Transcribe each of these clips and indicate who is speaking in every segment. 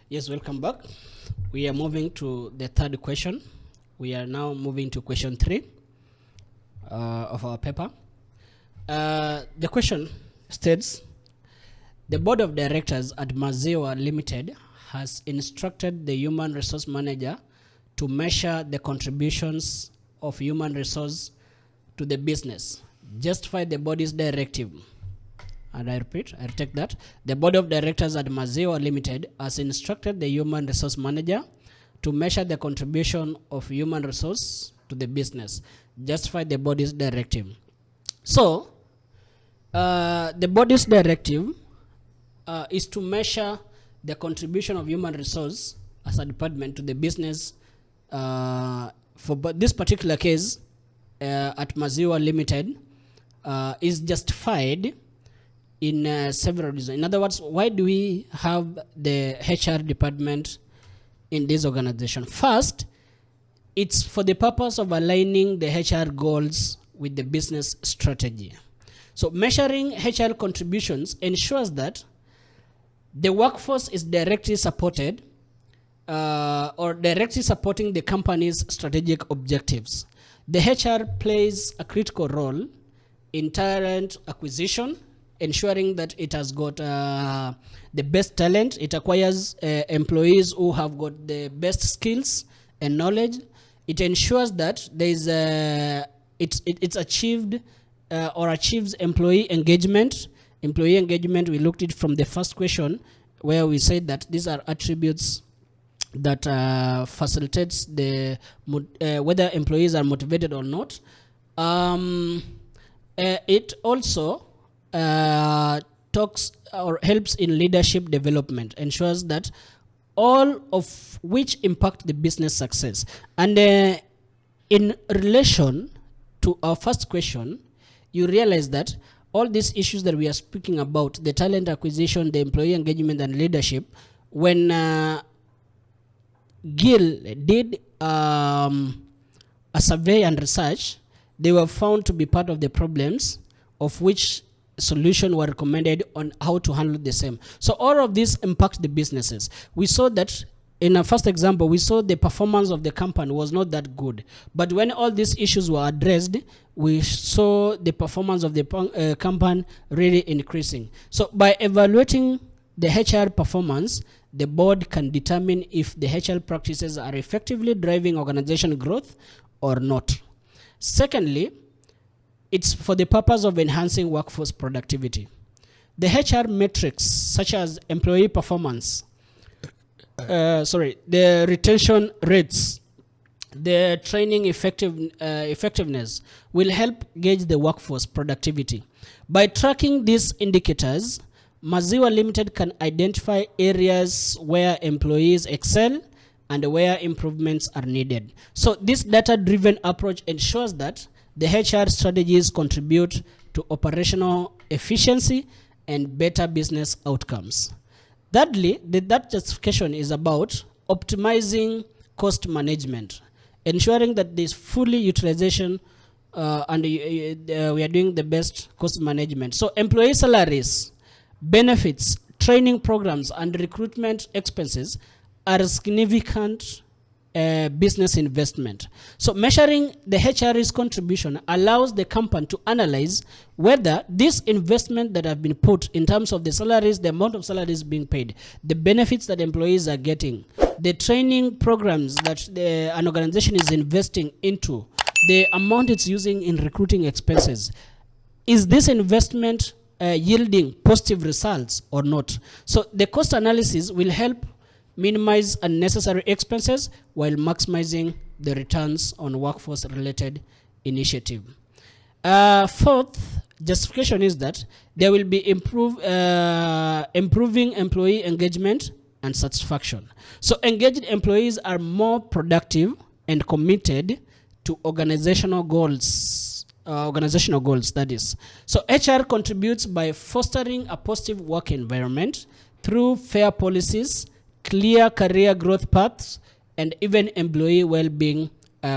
Speaker 1: Yes, welcome back. We are moving to the third question. We are now moving to question 3 of our paper. The question states, the board of directors at Maziwa Limited has instructed the human resource manager to measure the contributions of human resource to the business. Justify the body's directive. And I repeat, I take that. The board of directors at Maziwa Limited has instructed the human resource manager to measure the contribution of human resource to the business. Justify the body's directive. So, the body's directive is to measure the contribution of human resource as a department to the business. For this particular case, at Maziwa Limited, is justified in several reasons. In other words, why do we have the HR department in this organization? First, it's for the purpose of aligning the HR goals with the business strategy. So measuring HR contributions ensures that the workforce is directly supported or directly supporting the company's strategic objectives. The HR plays a critical role in talent acquisition, ensuring that it has got the best talent. It acquires employees who have got the best skills and knowledge. It ensures that there is it's achieved or achieves employee engagement. Employee engagement, we looked at it from the first question, where we said that these are attributes that facilitates the whether employees are motivated or not. It also talks or helps in leadership development, ensures that all of which impact the business success. And in relation to our first question, you realize that all these issues that we are speaking about, the talent acquisition, the employee engagement, and leadership, when GIL did a survey and research, they were found to be part of the problems of which solution were recommended on how to handle the same. So all of this impact the businesses. We saw that in our first example, we saw the performance of the company was not that good. But when all these issues were addressed, we saw the performance of the company really increasing. So by evaluating the HR performance, the board can determine if the HR practices are effectively driving organization growth or not. Secondly, it's for the purpose of enhancing workforce productivity. The HR metrics, such as employee performance, the retention rates, the training effectiveness, will help gauge the workforce productivity. By tracking these indicators, Maziwa Limited can identify areas where employees excel and where improvements are needed. So this data-driven approach ensures that the HR strategies contribute to operational efficiency and better business outcomes. Thirdly, that justification is about optimizing cost management, ensuring that there's fully utilization and we are doing the best cost management. So employee salaries, benefits, training programs, and recruitment expenses are significant business investment. So measuring the HR's contribution allows the company to analyze whether this investment that have been put in terms of the salaries, the amount of salaries being paid, the benefits that employees are getting, the training programs that an organization is investing into, the amount it's using in recruiting expenses, is this investment yielding positive results or not? So the cost analysis will help minimize unnecessary expenses while maximizing the returns on workforce-related initiative. Fourth justification is that there will be improving employee engagement and satisfaction. So engaged employees are more productive and committed to organizational goals, that is. So HR contributes by fostering a positive work environment through fair policies, clear career growth paths, and even employee well-being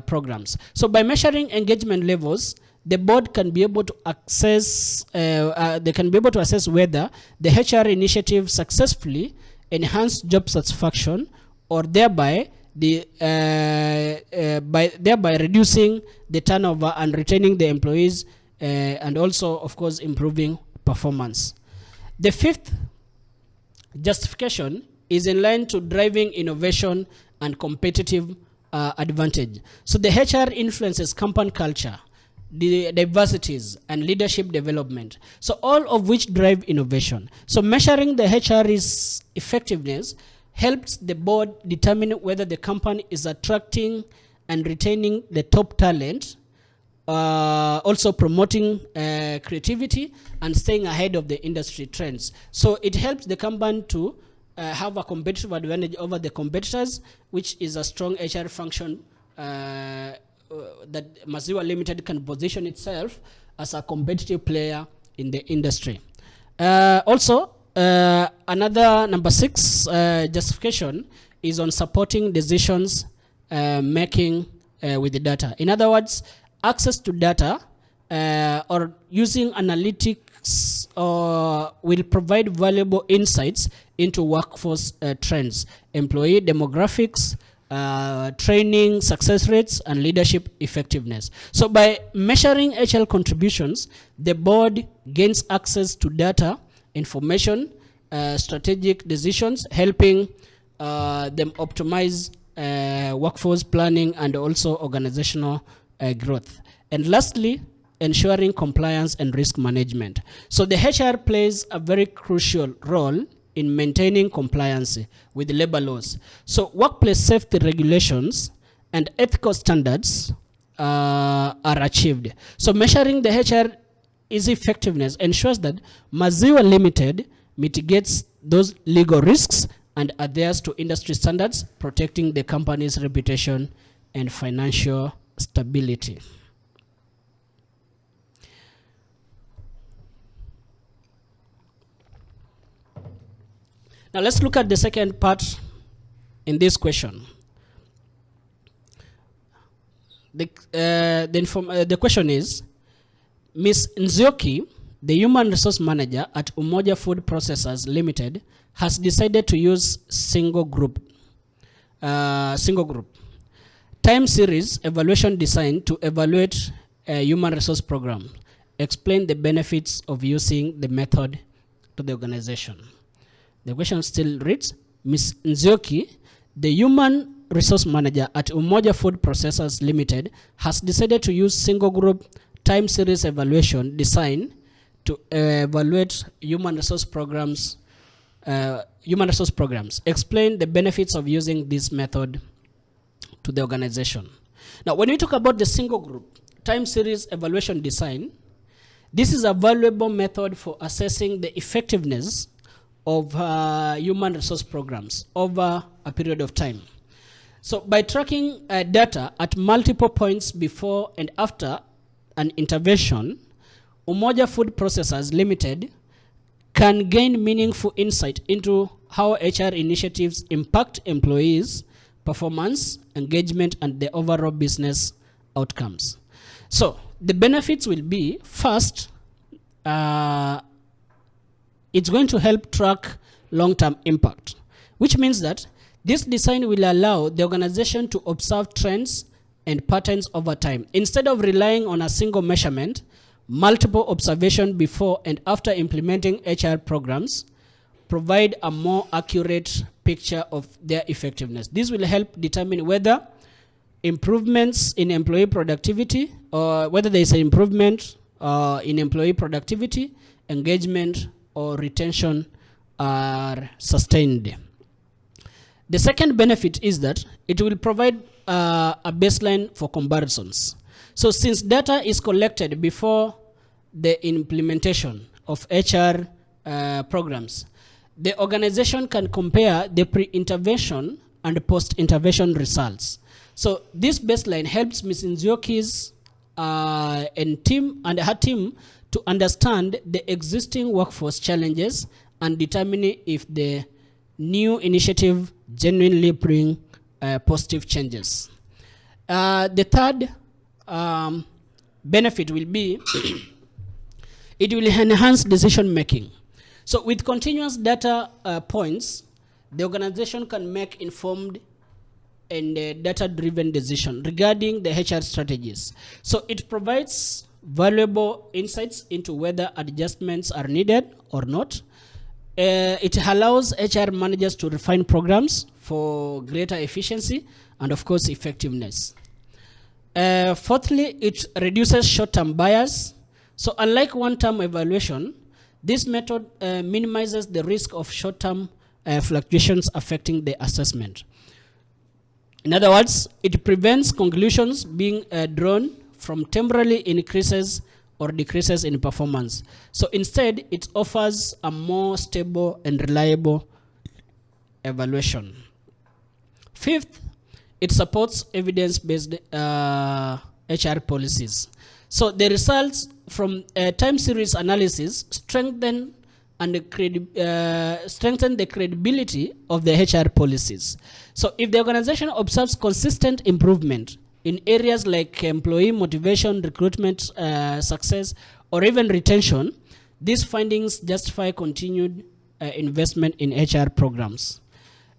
Speaker 1: programs. So by measuring engagement levels, the board can be able to assess whether the HR initiative successfully enhance job satisfaction, or thereby thereby reducing the turnover and retaining the employees, and also, of course, improving performance. The fifth justification is in line to driving innovation and competitive advantage. So the HR influences company culture, the diversities, and leadership development. So all of which drive innovation. So measuring the HR's effectiveness helps the board determine whether the company is attracting and retaining the top talent, also promoting creativity and staying ahead of the industry trends. So it helps the company to have a competitive advantage over the competitors, which is a strong HR function that Maziwa Limited can position itself as a competitive player in the industry. Also, another number 6 justification is on supporting decisions making with the data. In other words, access to data or using analytics will provide valuable insights into workforce trends, employee demographics, training, success rates, and leadership effectiveness. So by measuring HR contributions, the board gains access to data, information, strategic decisions, helping them optimize workforce planning and also organizational growth. And lastly, ensuring compliance and risk management. So the HR plays a very crucial role in maintaining compliance with labor laws. So workplace safety regulations and ethical standards are achieved. So measuring the HR's effectiveness ensures that Maziwa Limited mitigates those legal risks and adheres to industry standards, protecting the company's reputation and financial stability. Now let's look at the second part in this question. The question is, Ms. Nzioki, the human resource manager at Umoja Food Processors Limited, has decided to use single group time series evaluation design to evaluate a human resource program. Explain the benefits of using the method to the organization. The question still reads, Ms. Nzioki, the human resource manager at Umoja Food Processors Limited, has decided to use single group time series evaluation design to evaluate human resource programs. Explain the benefits of using this method to the organization. Now, when we talk about the single group time series evaluation design, this is a valuable method for assessing the effectiveness of human resource programs over a period of time. So by tracking data at multiple points before and after an intervention, Umoja Food Processors Limited can gain meaningful insight into how HR initiatives impact employees' performance, engagement, and the overall business outcomes. So the benefits will be, first, it's going to help track long-term impact, which means that this design will allow the organization to observe trends and patterns over time. Instead of relying on a single measurement, multiple observations before and after implementing HR programs provide a more accurate picture of their effectiveness. This will help determine whether improvements in employee productivity, or whether there is an improvement in employee productivity, engagement, or retention are sustained. The second benefit is that it will provide a baseline for comparisons. So since data is collected before the implementation of HR programs, the organization can compare the pre-intervention and post-intervention results. So this baseline helps Ms. Nzioki's and her team to understand the existing workforce challenges and determine if the new initiative genuinely bring positive changes. The third benefit will be it will enhance decision making. So with continuous data points, the organization can make informed and data-driven decision regarding the HR strategies. So it provides valuable insights into whether adjustments are needed or not. It allows HR managers to refine programs for greater efficiency and, of course, effectiveness. Fourthly, it reduces short-term bias. So unlike one-term evaluation, this method minimizes the risk of short-term fluctuations affecting the assessment. In other words, it prevents conclusions being drawn from temporary increases or decreases in performance. So instead, it offers a more stable and reliable evaluation. Fifth, it supports evidence-based HR policies. So the results from time series analysis strengthen the credibility of the HR policies. So if the organization observes consistent improvement in areas like employee motivation, recruitment, success, or even retention, these findings justify continued investment in HR programs.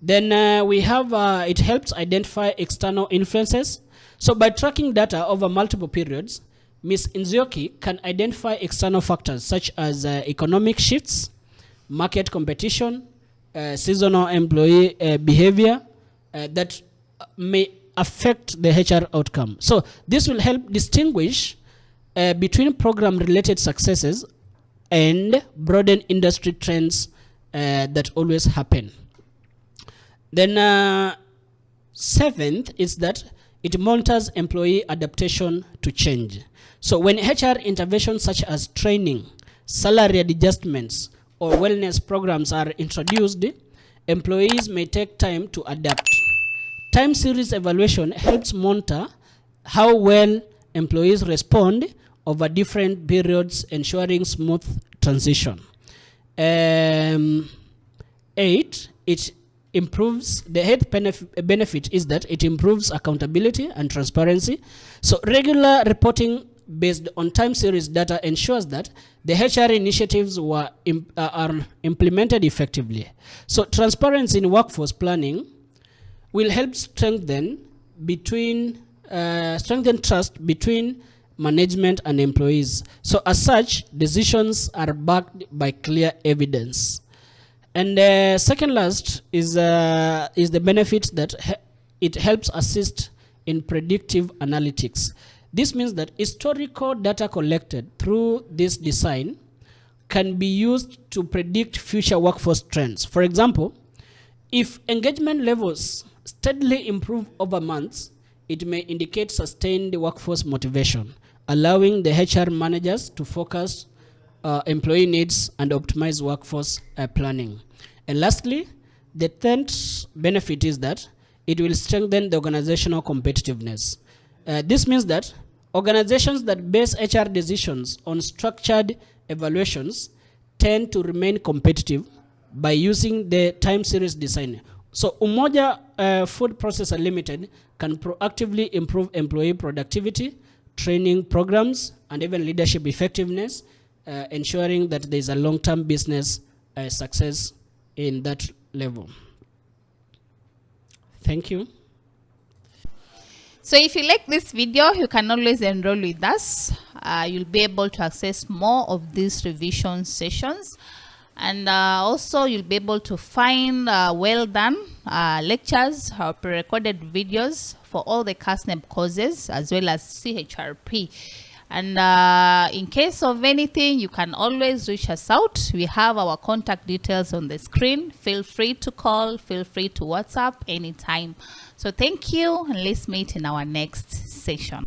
Speaker 1: Then we have, it helps identify external influences. So by tracking data over multiple periods, Ms. Nzioki can identify external factors such as economic shifts, market competition, seasonal employee behavior that may affect the HR outcome. So this will help distinguish between program-related successes and broaden industry trends that always happen. Then seventh is that it monitors employee adaptation to change. So when HR interventions such as training, salary adjustments, or wellness programs are introduced, employees may take time to adapt. Time series evaluation helps monitor how well employees respond over different periods, ensuring smooth transition. 8, it improves, the eighth benefit is that it improves accountability and transparency. So regular reporting based on time series data ensures that the HR initiatives are implemented effectively. So transparency in workforce planning will help strengthen trust between management and employees. So as such, decisions are backed by clear evidence. And second last is the benefit that it helps assist in predictive analytics. This means that historical data collected through this design can be used to predict future workforce trends. For example, if engagement levels steadily improve over months, it may indicate sustained workforce motivation, allowing the HR managers to focus employee needs and optimize workforce planning. And lastly, the 10th benefit is that it will strengthen the organizational competitiveness. This means that organizations that base HR decisions on structured evaluations tend to remain competitive by using the time series design. So Umoja Food Processor Limited can proactively improve employee productivity, training programs, and even leadership effectiveness, ensuring that there is a long-term business success in that level. Thank you.
Speaker 2: So if you like this video, you can always enroll with us. You'll be able to access more of these revision sessions. And also you'll be able to find well done lectures or pre-recorded videos for all the KASNEB courses as well as CHRP. And in case of anything, you can always reach us out. We have our contact details on the screen. Feel free to call, feel free to WhatsApp anytime. So thank you, and let's meet in our next session.